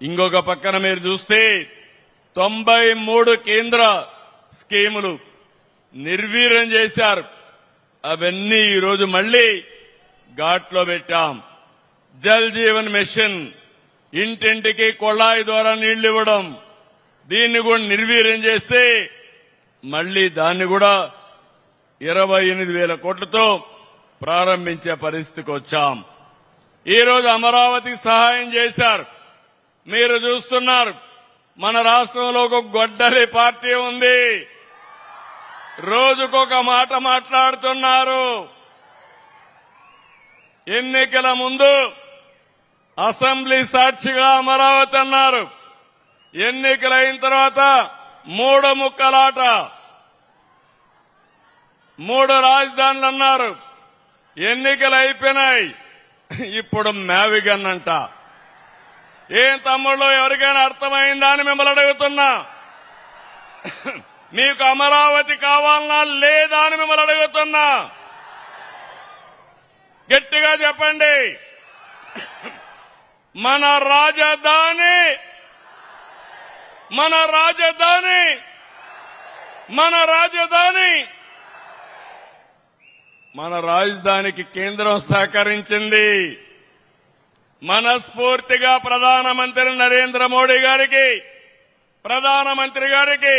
ఇంకొక పక్కన మీరు చూస్తే 93 కేంద్ర స్కీములు నిర్వీర్యం చేశారు. అవన్నీ ఈరోజు మళ్లీ ఘాట్లో పెట్టాం. జల్ జీవన్ మిషన్, ఇంటింటికి కొళాయి ద్వారా నీళ్లు ఇవ్వడం, దీన్ని కూడా నిర్వీర్యం చేస్తే మళ్లీ దాన్ని కూడా 28,000 కోట్లతో ప్రారంభించే పరిస్థితికి వచ్చాం. ఈరోజు అమరావతికి సహాయం చేశారు. మీరు చూస్తున్నారు, మన రాష్ట్రంలో ఒక గొడ్డలి పార్టీ ఉంది. రోజుకొక మాట మాట్లాడుతున్నారు. ఎన్నికల ముందు అసెంబ్లీ సాక్షిగా అమరావతి అన్నారు. ఎన్నికలైన తర్వాత 3 ముక్కలాట, 3 రాజధానులు అన్నారు. ఎన్నికలు అయిపోయినాయి, ఇప్పుడు మ్యావిగన్ అంట. ఏం తమ్ముళ్ళు, ఎవరికైనా అర్థమైందా అని మిమ్మల్ని అడుగుతున్నా. మీకు అమరావతి కావాలన్నా లేదా అని మిమ్మల్ని అడుగుతున్నా. గట్టిగా చెప్పండి. మన రాజధాని, మన రాజధాని, మన రాజధాని, మన రాజధానికి కేంద్రం సహకరించింది. మనస్ఫూర్తిగా ప్రధానమంత్రి నరేంద్ర మోడీ గారికి, ప్రధానమంత్రి గారికి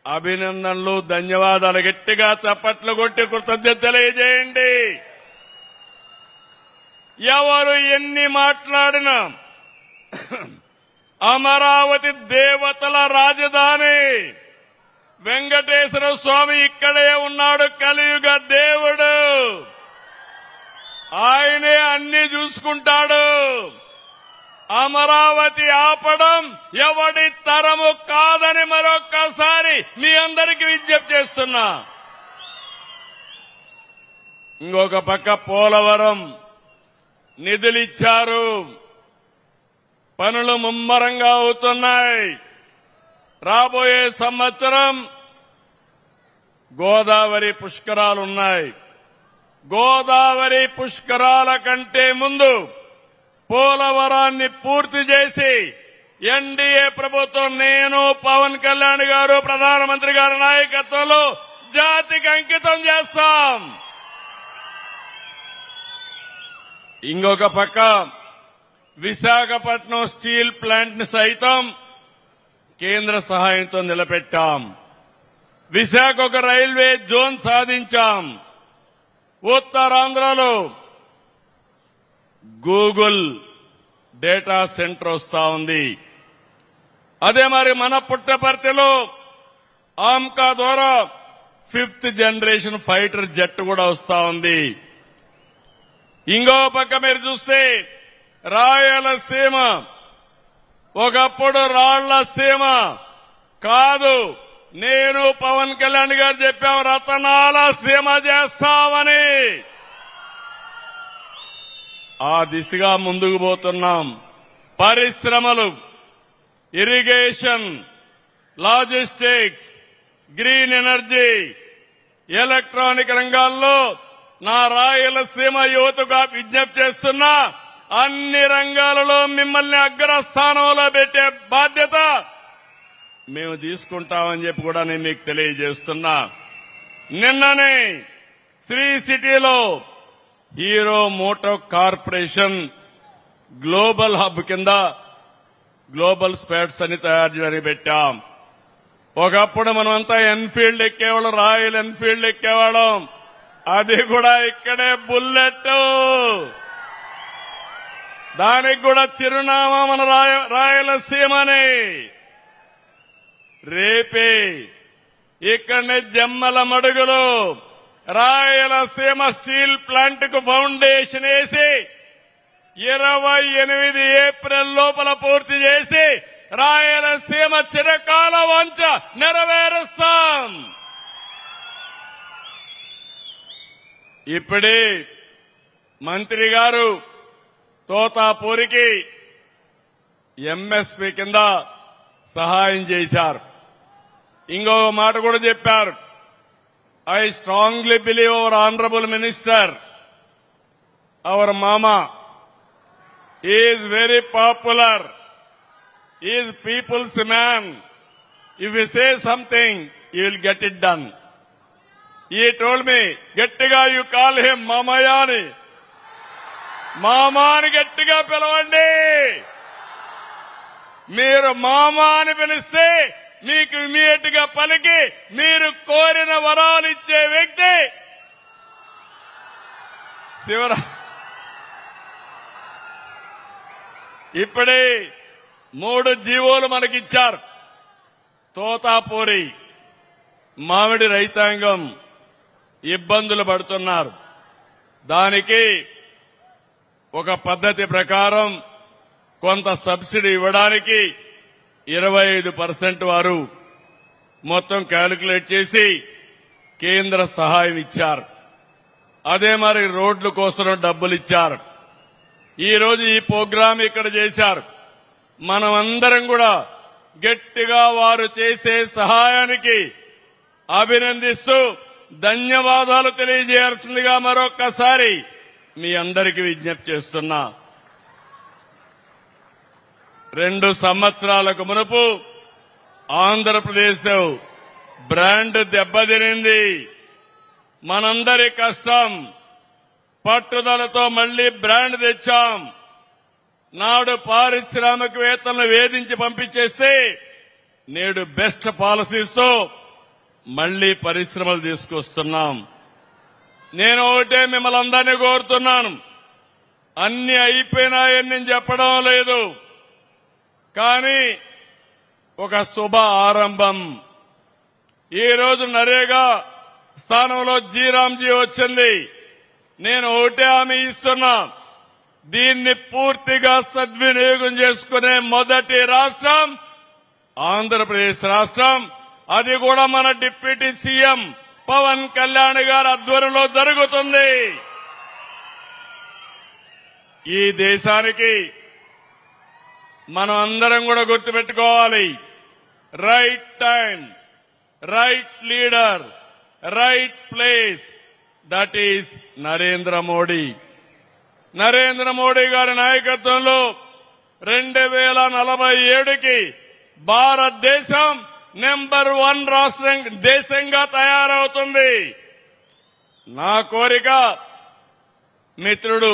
అభినందనలు, ధన్యవాదాలు. గట్టిగా చప్పట్లు కొట్టి కృతజ్ఞత తెలియజేయండి. ఎవరు ఎన్ని మాట్లాడినా అమరావతి దేవతల రాజధాని. వెంకటేశ్వర స్వామి ఇక్కడే ఉన్నాడు, కలియుగ దేవుడు. ఆయనే అన్ని చూసుకుంటాడు. అమరావతి ఆపడం ఎవడి తరము కాదని మరొక్కసారి మీ అందరికీ విజ్ఞప్తి చేస్తున్నా. ఇంకొక పక్క పోలవరం నిధులిచ్చారు, పనులు ముమ్మరంగా అవుతున్నాయి. రాబోయే సంవత్సరం గోదావరి పుష్కరాలున్నాయి. గోదావరి పుష్కరాల కంటే ముందు పోలవరాన్ని పూర్తి చేసి ఎన్డీఏ ప్రభుత్వం, నేను, పవన్ కళ్యాణ్ గారు, ప్రధానమంత్రి గారి నాయకత్వంలో జాతికి అంకితం చేస్తాం. ఇంకొక పక్క విశాఖపట్నం స్టీల్ ప్లాంట్ ని సైతం కేంద్ర సహాయంతో నిలబెట్టాం. విశాఖ ఒక రైల్వే జోన్ సాధించాం. ఉత్తరాంధ్రలో గూగుల్ డేటా సెంటర్ వస్తా ఉంది. అదే మరి మన పుట్టపర్తిలో ఆమ్కా ద్వారా 5th జనరేషన్ ఫైటర్ జెట్ కూడా వస్తా ఉంది. ఇంకో పక్క మీరు చూస్తే రాయలసీమ ఒకప్పుడు రాళ్ల సీమ కాదు, నేను పవన్ కళ్యాణ్ గారు చెప్పాం, రతనాల సీమ చేస్తామని. ఆ దిశగా ముందుకు పోతున్నాం. పరిశ్రమలు, irrigation, logistics, green energy, electronic రంగాల్లో నా రాయలసీమ యువతగా విజ్ఞప్తి చేస్తున్నా, అన్ని రంగాలలో మిమ్మల్ని అగ్రస్థానంలో పెట్టే బాధ్యత మేము తీసుకుంటామని చెప్పి కూడా నేను మీకు తెలియజేస్తున్నా. నిన్ననే శ్రీ సిటీలో hero motor corporation global hub కింద గ్లోబల్ స్పేర్స్ అని తయారు చేయడానికి పెట్టాం. ఒకప్పుడు మనమంతా ఎన్ఫీల్డ్ ఎక్కేవాళ్ళం, రాయల్ ఎన్ఫీల్డ్ ఎక్కేవాళ్ళం. అది కూడా ఇక్కడే బుల్లెట్. దానికి కూడా చిరునామా మన రాయలసీమని. రేపే ఇక్కడనే జమ్మల మడుగులు రాయలసీమ స్టీల్ ప్లాంట్ కు ఫౌండేషన్ వేసి 28 ఏప్రిల్ లోపల పూర్తి చేసి రాయలసీమ చిరకాల వంచ నెరవేరుస్తాం. ఇప్పుడే మంత్రి గారు తోతాపూరికి ఎంఎస్పీ కింద సహాయం చేశారు. ఇంకో మాట కూడా చెప్పారు. I strongly believe our honourable minister, our మామా is very popular is people's man. If you say something you will get it done. He told me గట్టిగా యు కాల్ హిమ్ మామయ్య అని. మామాని గట్టిగా పిలవండి. మీరు మామా అని పిలిస్తే మీకు ఇమీడియట్ గా పలికి మీరు కోరిన వరాలు ఇచ్చే వ్యక్తి ఇప్పుడే 3 జీవోలు మనకిచ్చారు. తోతాపూరి మామిడి రైతాంగం ఇబ్బందులు పడుతున్నారు. దానికి ఒక పద్ధతి ప్రకారం కొంత సబ్సిడీ ఇవ్వడానికి 25% వారు మొత్తం క్యాలిక్యులేట్ చేసి కేంద్ర సహాయం ఇచ్చారు. అదే మరి రోడ్ల కోసం డబ్బులు ఇచ్చారు. ఈ రోజు ఈ ప్రోగ్రాం ఇక్కడ చేశారు. మనమందరం కూడా గట్టిగా వారు చేసే సహాయానికి అభినందిస్తూ ధన్యవాదాలు తెలియజేయాల్సిందిగా మరొక్కసారి మీ అందరికీ విజ్ఞప్తి చేస్తున్నా. 2 సంవత్సరాలకు మునుపు ఆంధ్రప్రదేశ్ బ్రాండ్ దెబ్బతినింది. మనందరి కష్టం పట్టుదలతో మళ్లీ బ్రాండ్ తెచ్చాం. నాడు పారిశ్రామికవేత్తలను వేధించి పంపించేస్తే నేడు బెస్ట్ పాలసీస్తో మళ్లీ పరిశ్రమలు తీసుకొస్తున్నాం. నేను ఒకటే మిమ్మల్ని అందరినీ కోరుతున్నాను. అన్ని అయిపోయినాయని నేను చెప్పడం లేదు, కానీ ఒక శుభ ఆరంభం. ఈ రోజు నరేగా స్థానంలో జీరాంజీ వచ్చింది. నేను ఒకటే హామీ ఇస్తున్నా, దీన్ని పూర్తిగా సద్వినియోగం చేసుకునే మొదటి రాష్ట్రం ఆంధ్రప్రదేశ్ రాష్ట్రం. అది కూడా మన డిప్యూటీ సీఎం పవన్ కళ్యాణ్ గారి ఆధ్వర్యంలో జరుగుతుంది. ఈ దేశానికి మనం అందరం కూడా గుర్తుపెట్టుకోవాలి, right time, right leader, right place, that is Narendra Modi. Narendra Modi గారి నాయకత్వంలో 2047కి భారతదేశం నెంబర్ 1 రాష్ట్రం దేశంగా తయారవుతుంది. నా కోరిక, మిత్రుడు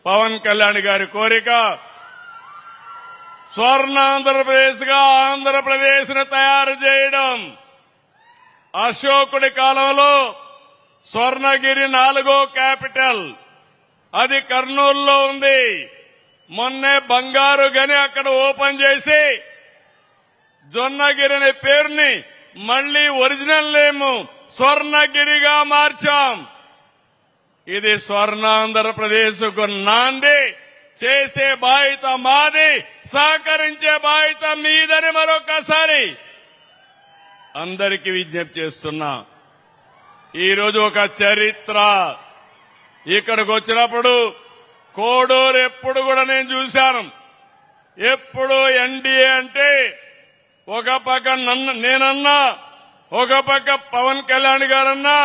పవన్ కళ్యాణ్ గారి కోరిక, స్వర్ణాంధ్రప్రదేశ్ గా ఆంధ్రప్రదేశ్ ను తయారు చేయడం. అశోకుడి కాలంలో స్వర్ణగిరి 4వ క్యాపిటల్, అది కర్నూలులో ఉంది. మొన్నే బంగారు గని అక్కడ ఓపెన్ చేసి జొన్నగిరి అనే పేరుని మళ్లీ ఒరిజినల్ నేమ్ స్వర్ణగిరిగా మార్చాం. ఇది స్వర్ణాంధ్రప్రదేశ్ కు నాంది. చేసే బాధ్యత మాది, సహకరించే బాధ్యత మీదని మరొకసారి అందరికీ విజ్ఞప్తి చేస్తున్నా. ఈరోజు ఒక చరిత్ర. ఇక్కడికి వచ్చినప్పుడు కోడూరు ఎప్పుడు కూడా నేను చూశాను. ఎప్పుడు ఎన్డీఏ అంటే ఒక పక్క నేనన్నా, ఒక పక్క పవన్ కళ్యాణ్ గారన్నా,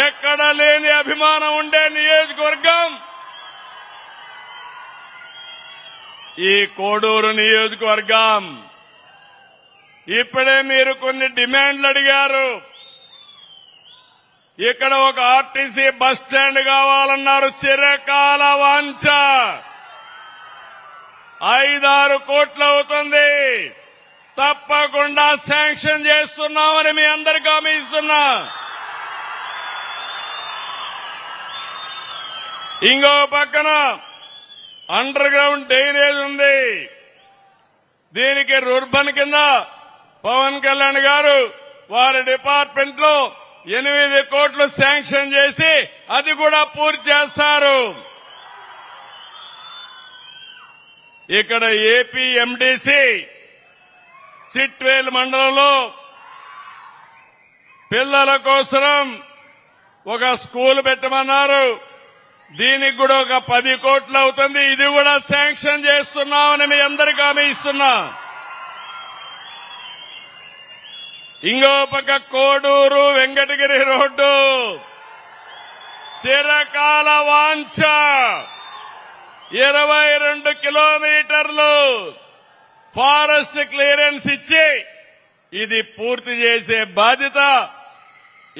ఎక్కడ లేని అభిమానం ఉండే నియోజకవర్గం ఈ కోడూరు నియోజకవర్గం. ఇప్పుడే మీరు కొన్ని డిమాండ్లు అడిగారు. ఇక్కడ ఒక ఆర్టీసీ బస్ స్టాండ్ కావాలన్నారు, చిరకాల వాంఛ. 5-6 కోట్లు అవుతుంది. తప్పకుండా శాంక్షన్ చేస్తున్నామని మీ అందరికీ హామీ ఇస్తున్నా. ఇంకో పక్కన అండర్ గ్రౌండ్ డ్రైనేజ్ ఉంది. దీనికి రూర్బన్ కింద పవన్ కళ్యాణ్ గారు వారి డిపార్ట్మెంట్ లో 8 కోట్లు శాంక్షన్ చేసి అది కూడా పూర్తి చేస్తారు. ఇక్కడ ఏపీ ఎండీసీ చిట్వేల్ మండలంలో పిల్లల కోసం ఒక స్కూల్ పెట్టమన్నారు. దీనికి కూడా ఒక 10 కోట్లు అవుతుంది. ఇది కూడా శాంక్షన్ చేస్తున్నామని మీ అందరికీ హామీ ఇస్తున్నా. ఇంకో పక్క కోడూరు వెంకటగిరి రోడ్డు చిరకాల వాంఛ. 22 కిలోమీటర్లు ఫారెస్ట్ క్లియరెన్స్ ఇచ్చి ఇది పూర్తి చేసే బాధ్యత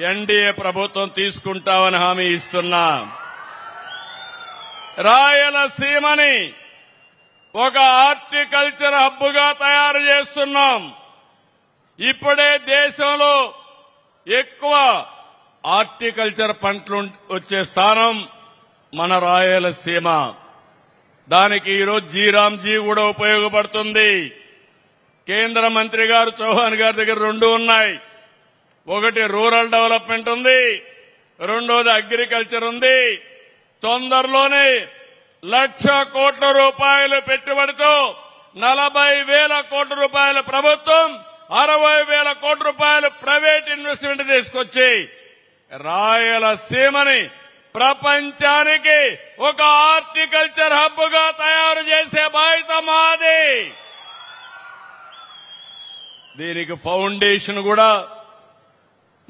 ఎన్డీఏ ప్రభుత్వం తీసుకుంటామని హామీ ఇస్తున్నా. రాయలసీమని ఒక హార్టికల్చర్ హబ్గా తయారు చేస్తున్నాం. ఇప్పుడే దేశంలో ఎక్కువ హార్టికల్చర్ పంటలు వచ్చే స్థానం మన రాయలసీమ. దానికి ఈరోజు జీరాంజీ కూడా ఉపయోగపడుతుంది. కేంద్ర మంత్రి గారు చౌహాన్ గారి దగ్గర రెండు ఉన్నాయి. ఒకటి రూరల్ డెవలప్మెంట్ ఉంది, రెండోది అగ్రికల్చర్ ఉంది. తొందరలోనే 1,00,000 కోట్ల రూపాయలు పెట్టుబడితో 40,000 కోట్ల రూపాయల ప్రభుత్వం, 60,000 కోట్ల రూపాయలు ప్రైవేట్ ఇన్వెస్ట్మెంట్ తీసుకొచ్చి రాయలసీమని ప్రపంచానికి ఒక హార్టికల్చర్ హబ్ గా తయారు చేసే బాధ్యత మాది. దీనికి ఫౌండేషన్ కూడా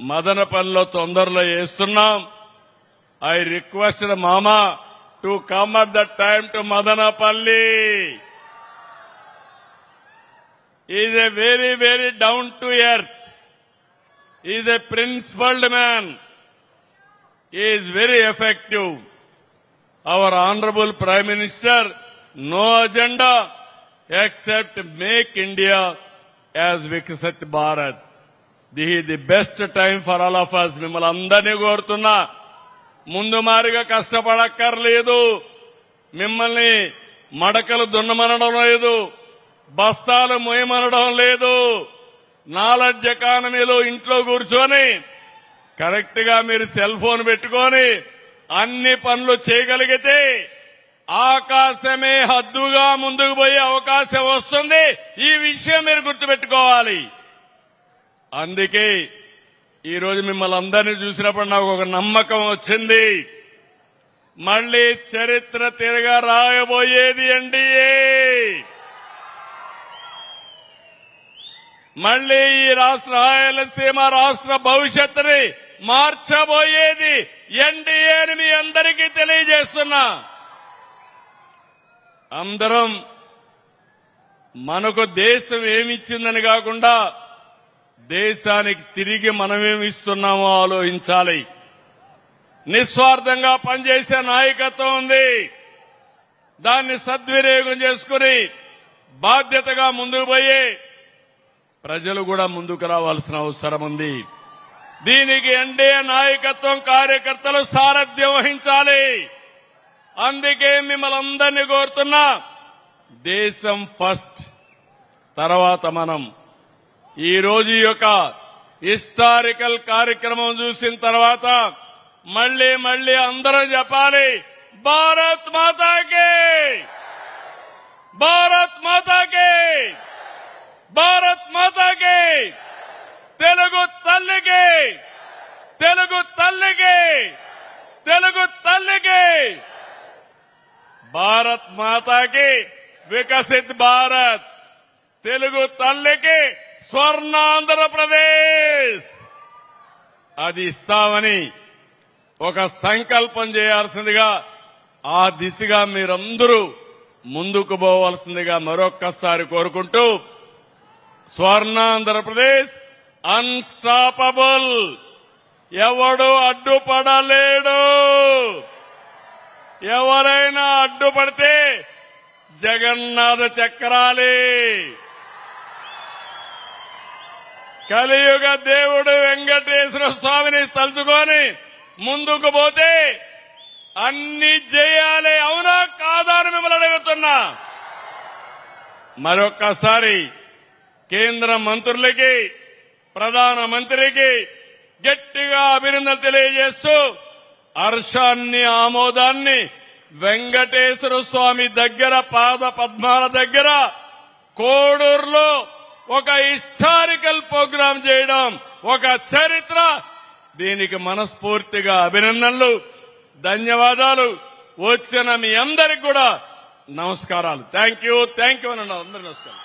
మదనపల్లిలో తొందరలో వేస్తున్నాం. ఐ రిక్వెస్ట్ మామా to come at the time to Madanapalle. Is a very very down to earth, is a principled man, is very effective. Our honourable prime minister, no agenda except make India as Viksit Bharat. This is the best time for all of us. మిమ్మల్ని అందరినీ కోరుతున్నా, ముందు మారిగా కష్టపడక్కర్లేదు. మిమ్మల్ని మడకలు దున్నమనడం లేదు, బస్తాలు మోయమనడం లేదు. నాలెడ్జ్ ఎకానమీలో ఇంట్లో కూర్చొని కరెక్ట్ గా మీరు సెల్ ఫోన్ పెట్టుకొని అన్ని పనులు చేయగలిగితే ఆకాశమే హద్దుగా ముందుకు పోయే అవకాశం వస్తుంది. ఈ విషయం మీరు గుర్తుపెట్టుకోవాలి. అందుకే ఈరోజు మిమ్మల్ని అందరినీ చూసినప్పుడు నాకు ఒక నమ్మకం వచ్చింది. మళ్లీ చరిత్ర తిరగా రాయబోయేది ఎన్డీఏ. మళ్లీ ఈ రాష్ట్ర రాయలసీమ రాష్ట్ర భవిష్యత్తుని మార్చబోయేది ఎన్డీఏ అని మీ అందరికీ తెలియజేస్తున్నా. అందరం మనకు దేశం ఏమిచ్చిందని కాకుండా దేశానికి తిరిగి మనమేమిస్తున్నామో ఆలోచించాలి. నిస్వార్థంగా పనిచేసే నాయకత్వం ఉంది. దాన్ని సద్వినియోగం చేసుకుని బాధ్యతగా ముందుకు పోయి ప్రజలు కూడా ముందుకు రావాల్సిన అవసరం ఉంది. దీనికి ఎన్డీఏ నాయకత్వం, కార్యకర్తలు సారథ్యం వహించాలి. అందుకే మిమ్మల్ని అందరినీ కోరుతున్నా, దేశం ఫస్ట్, తర్వాత మనం. ఈ రోజు యొక్క హిస్టారికల్ కార్యక్రమం చూసిన తర్వాత మళ్లీ మళ్లీ అందరం చెప్పాలి, భారత్ మాతాకి, భారత్ మాతాకి, భారత్ మాతాకి, తెలుగు తల్లికి, తెలుగు తల్లికి, తెలుగు తల్లికి, భారత్ మాతాకి, వికసిత్ భారత్, తెలుగు తల్లికి స్వర్ణాంధ్రప్రదేశ్. అది ఇస్తామని ఒక సంకల్పం చేయాల్సిందిగా, ఆ దిశగా మీరందరూ ముందుకు పోవాల్సిందిగా మరొక్కసారి కోరుకుంటూ, స్వర్ణాంధ్రప్రదేశ్ అన్స్టాపబుల్, ఎవడు అడ్డుపడలేడు. ఎవరైనా అడ్డుపడితే జగన్నాథ చక్రాలే. కలియుగ దేవుడు వెంకటేశ్వర స్వామిని తలుచుకొని ముందుకు పోతే అన్ని చేయాలి. అవునా కాదా అని మిమ్మల్ని అడుగుతున్నా. మరొక్కసారి కేంద్ర మంత్రులకి, ప్రధానమంత్రికి గట్టిగా అభినందనలు తెలియజేస్తూ, హర్షాన్ని, ఆమోదాన్ని వెంకటేశ్వర స్వామి దగ్గర, పాద పద్మాల దగ్గర కోడూరులో ఒక హిస్టారికల్ ప్రోగ్రాం చేయడం ఒక చరిత్ర. దీనికి మనస్ఫూర్తిగా అభినందనలు, ధన్యవాదాలు. వచ్చిన మీ అందరికి కూడా నమస్కారాలు. థ్యాంక్ యూ, థ్యాంక్ యూ అన్న అందరికీ నమస్కారం.